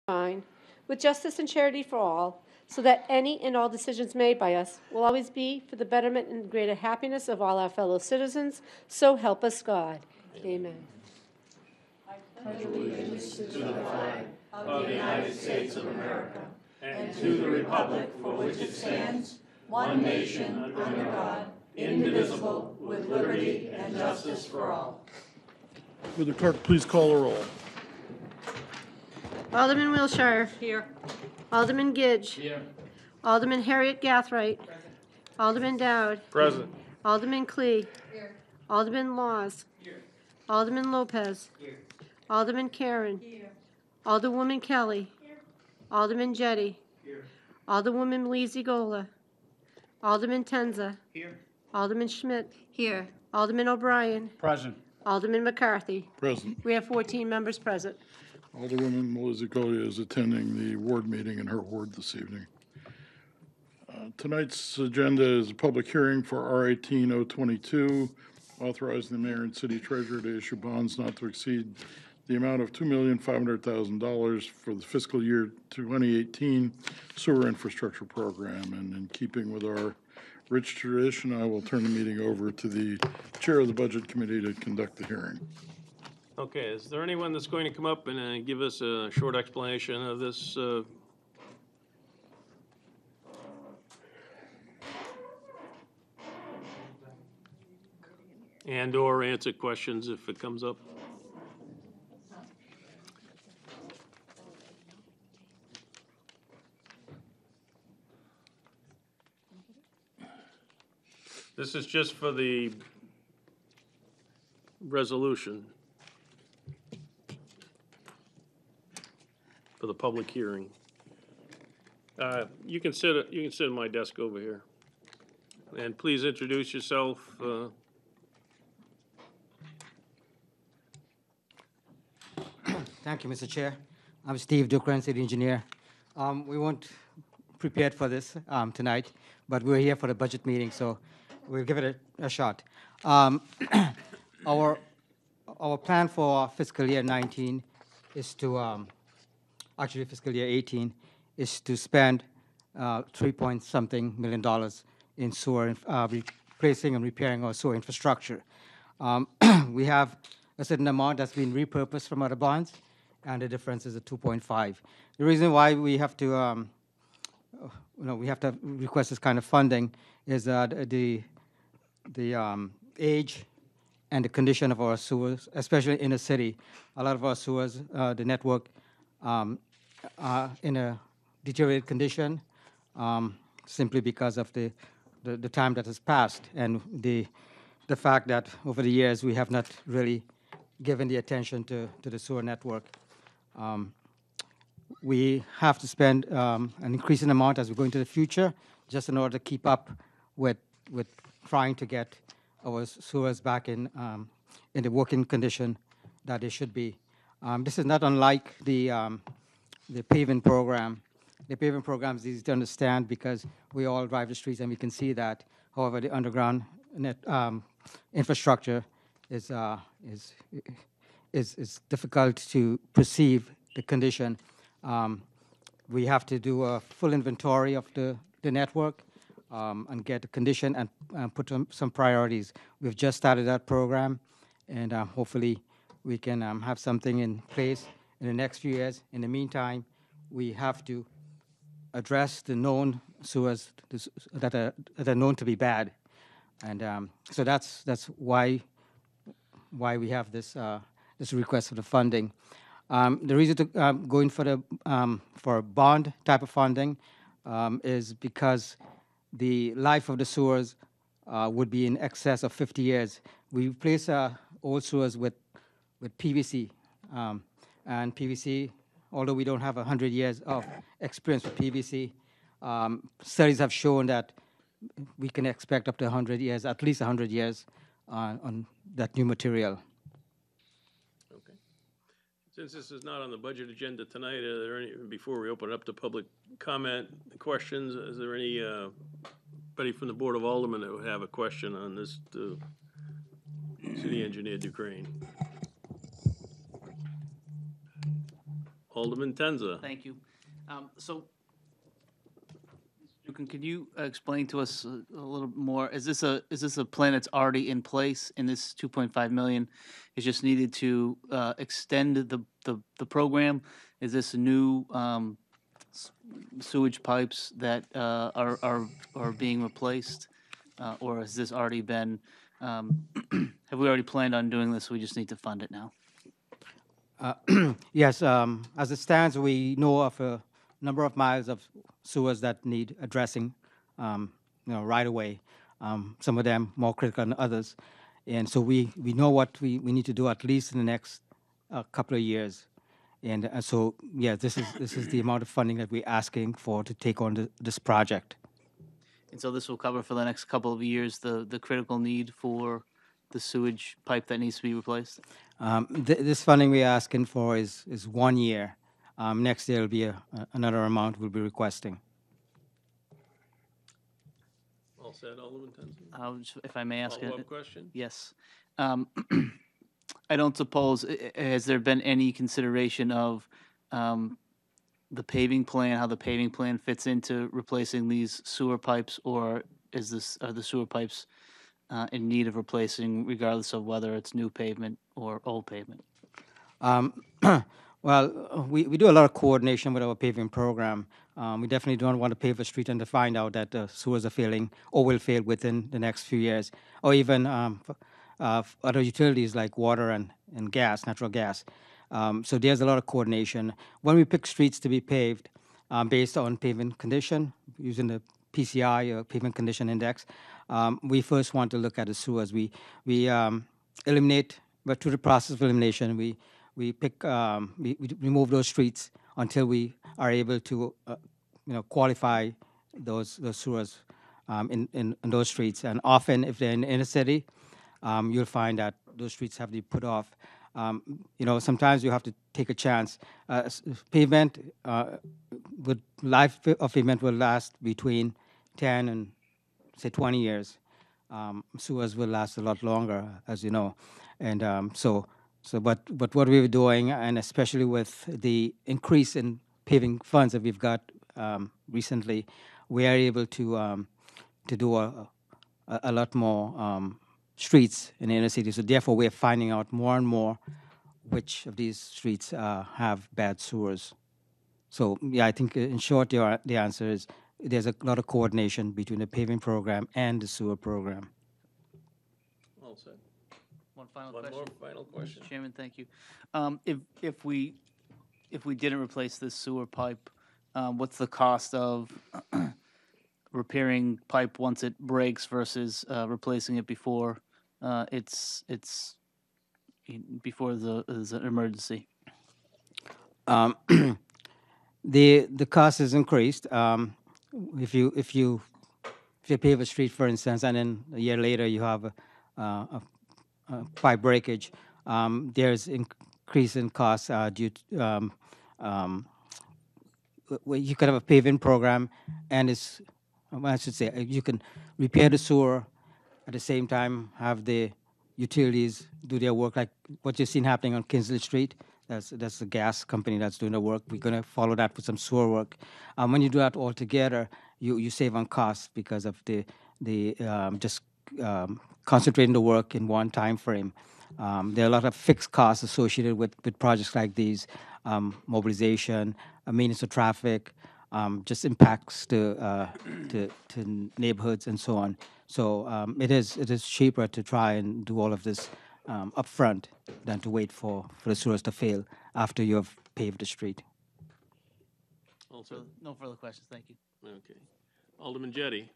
fine, with justice and charity for all, so that any and all decisions made by us will always be for the betterment and greater happiness of all our fellow citizens. So help us God. Amen. Pledge allegiance to the flag of the United States of America and to the republic for which it stands, one nation under God, indivisible, with liberty and justice for all. Will the clerk please call the roll? Alderman Wilshire. Here. Alderman Gidge. Here. Alderman Harriet Gathright. Alderman Dowd. Present. Alderman Clee. Here. Alderman Laws. Here. Alderman Lopez. Here. Alderman Karen. Here. Alderwoman Kelly. Here. Alderman Jettie. Here. Alderwoman Leezy-Gola. Alderman Tenza. Here. Alderman Schmidt. Here. Alderman O'Brien. Present. Alderman McCarthy. Present. We have 14 members present. Alderwoman Melizzi-Golia is attending the ward meeting in her ward this evening. Tonight's agenda is a public hearing for R 18-022, authorizing the mayor and city treasurer to issue bonds not to exceed the amount of $2,500,000 for the fiscal year 2018 sewer infrastructure program. And in keeping with our rich tradition, I will turn the meeting over to the chair of the budget committee to conduct the hearing. Okay, is there anyone that's going to come up and give us a short explanation of this? And/or answer questions if it comes up? This is just for the resolution. For the public hearing. You can sit at my desk over here. And please introduce yourself. Thank you, Mr. Chair. I'm Steve Dukran, city engineer. We weren't prepared for this tonight, but we're here for the budget meeting, so we'll give it a shot. Our plan for fiscal year 19 is to actually fiscal year 18 is to spend 3-point-something million in sewer, replacing and repairing our sewer infrastructure. We have a certain amount that's been repurposed from other bonds, and the difference is a 2.5. The reason why we have to, we have to request this kind of funding is the age and the condition of our sewers, especially in the city. A lot of our sewers, the network, in a deteriorated condition simply because of the time that has passed and the fact that over the years we have not really given the attention to the sewer network. We have to spend an increasing amount as we go into the future just in order to keep up with trying to get our sewers back in the working condition that they should be. This is not unlike the paving program. The paving program is easy to understand because we all drive the streets and we can see that. However, the underground infrastructure is difficult to perceive the condition. We have to do a full inventory of the network and get the condition and put some priorities. We've just started that program, and hopefully we can have something in place in the next few years. In the meantime, we have to address the known sewers that are known to be bad, and so that's why we have this request for the funding. The reason to going for a bond type of funding is because the life of the sewers would be in excess of 50 years. We replace old sewers with PVC, and PVC, although we don't have 100 years of experience with PVC, studies have shown that we can expect up to 100 years, at least 100 years on that new material. Okay. Since this is not on the budget agenda tonight, are there any, before we open it up to public comment, questions, is there anybody from the Board of Aldermen that would have a question on this to City Engineer Dukran? Alderman Tenza. Thank you. So, Mr. Dukin, could you explain to us a little more? Is this a plan that's already in place, and this 2.5 million is just needed to extend the program? Is this new sewage pipes that are being replaced, or has this already been? Have we already planned on doing this? We just need to fund it now. Yes, as it stands, we know of a number of miles of sewers that need addressing, right away. Some of them more critical than others. And so we know what we need to do at least in the next couple of years. And so, yeah, this is the amount of funding that we're asking for to take on this project. And so this will cover for the next couple of years the critical need for the sewage pipe that needs to be replaced? This funding we're asking for is 1 year. Next year will be another amount we'll be requesting. All said, Alderman Tenza. If I may ask Follow-up question? Yes. I don't suppose, has there been any consideration of the paving plan, how the paving plan fits into replacing these sewer pipes, or are the sewer pipes in need of replacing regardless of whether it's new pavement or old pavement? Well, we do a lot of coordination with our paving program. We definitely don't want to pave a street and to find out that the sewers are failing or will fail within the next few years, or even other utilities like water and gas, natural gas. So there's a lot of coordination. When we pick streets to be paved based on pavement condition, using the PCI, Pavement Condition Index, we first want to look at the sewers. We eliminate, but through the process of elimination, we pick, we remove those streets until we are able to, qualify those sewers in those streets. And often, if they're in the inner city, you'll find that those streets have to be put off. Sometimes you have to take a chance. Pavement, life of pavement will last between 10 and say 20 years. Sewers will last a lot longer, as you know. And but what we were doing, and especially with the increase in paving funds that we've got recently, we are able to do a lot more streets in the inner city. So therefore, we're finding out more and more which of these streets have bad sewers. So yeah, I think in short, the answer is there's a lot of coordination between the paving program and the sewer program. All said. One final One question. more final question. Mr. Chairman, thank you. If we didn't replace this sewer pipe, what's the cost of repairing pipe once it breaks versus replacing it before it's before there's an emergency? The cost is increased. If you pave a street, for instance, and then a year later you have a pipe breakage, there's increase in costs due to you could have a paving program, and I should say you can repair the sewer at the same time have the utilities do their work, like what you've seen happening on Kinsley Street. That's the gas company that's doing the work. We're going to follow that with some sewer work. When you do that all together, you save on costs because of the just concentrating the work in one time frame. There are a lot of fixed costs associated with projects like these, mobilization, maintenance of traffic, just impacts to neighborhoods and so on. So it is cheaper to try and do all of this upfront than to wait for the sewers to fail after you have paved the street. All said. No further questions. Thank you. Okay. Alderman Jettie.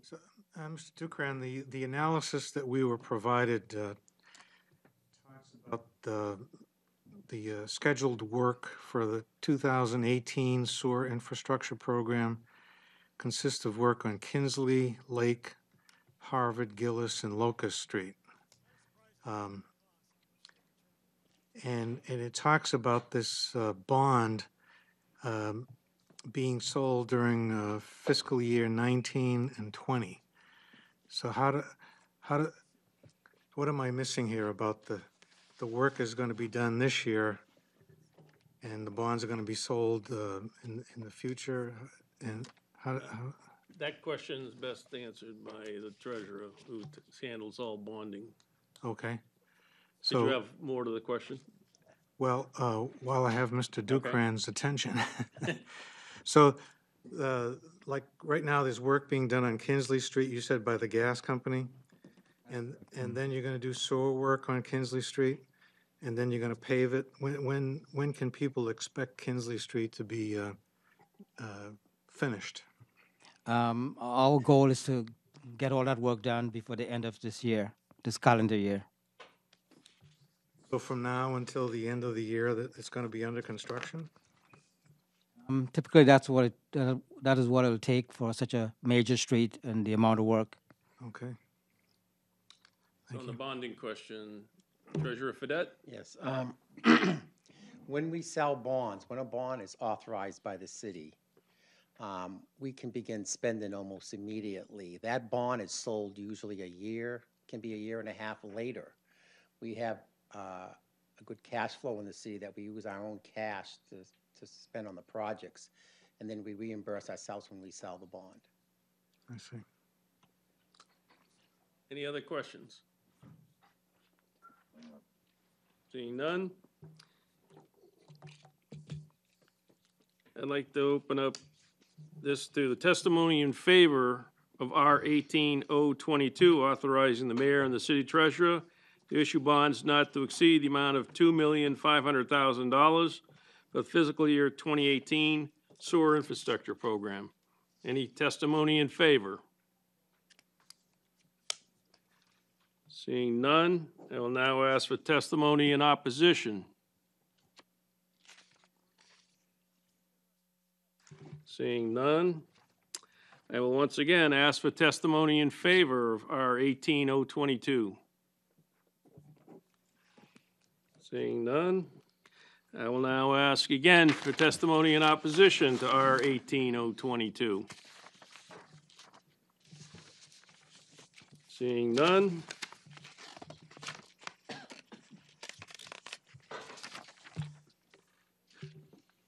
So, Mr. Dukran, the analysis that we were provided talks about the scheduled work for the 2018 sewer infrastructure program consists of work on Kinsley, Lake, Harvard, Gillis, and Locust Street. And it talks about this bond being sold during fiscal year 19 and 20. So what am I missing here about the work is going to be done this year and the bonds are going to be sold in the future? And how, That question is best answered by the treasurer, who handles all bonding. okay. Did you So, have more to the question? well, while I have Mr. Dukran's attention. So, like, right now, there's work being done on Kinsley Street, you said by the gas company? And then you're gonna do sewer work on Kinsley Street? And then you're gonna pave it? When can people expect Kinsley Street to be finished? Our goal is to get all that work done before the end of this year, this calendar year. So from now until the end of the year, that it's gonna be under construction? Typically, that is what it'll take for such a major street and the amount of work. Okay. So on the bonding question, Treasurer Fedett? Yes. When we sell bonds, when a bond is authorized by the city, we can begin spending almost immediately. That bond is sold usually a year, can be a year and a half later. We have a good cash flow in the city that we use our own cash to spend on the projects, and then we reimburse ourselves when we sell the bond. I see. Any other questions? Seeing none. I'd like to open up this to the testimony in favor of R 18022, authorizing the mayor and the city treasurer to issue bonds not to exceed the amount of $2,500,000 for the fiscal year 2018 sewer infrastructure program. Any testimony in favor? Seeing none, I will now ask for testimony in opposition. Seeing none, I will once again ask for testimony in favor of R 18022. Seeing none, I will now ask again for testimony in opposition to R 18022. Seeing none.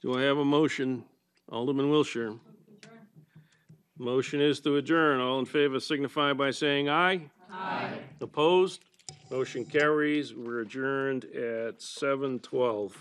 Do I have a motion? Alderman Wilshire. Motion is to adjourn. All in favor signify by saying aye. Aye. Opposed? Motion carries. We're adjourned at 7:12.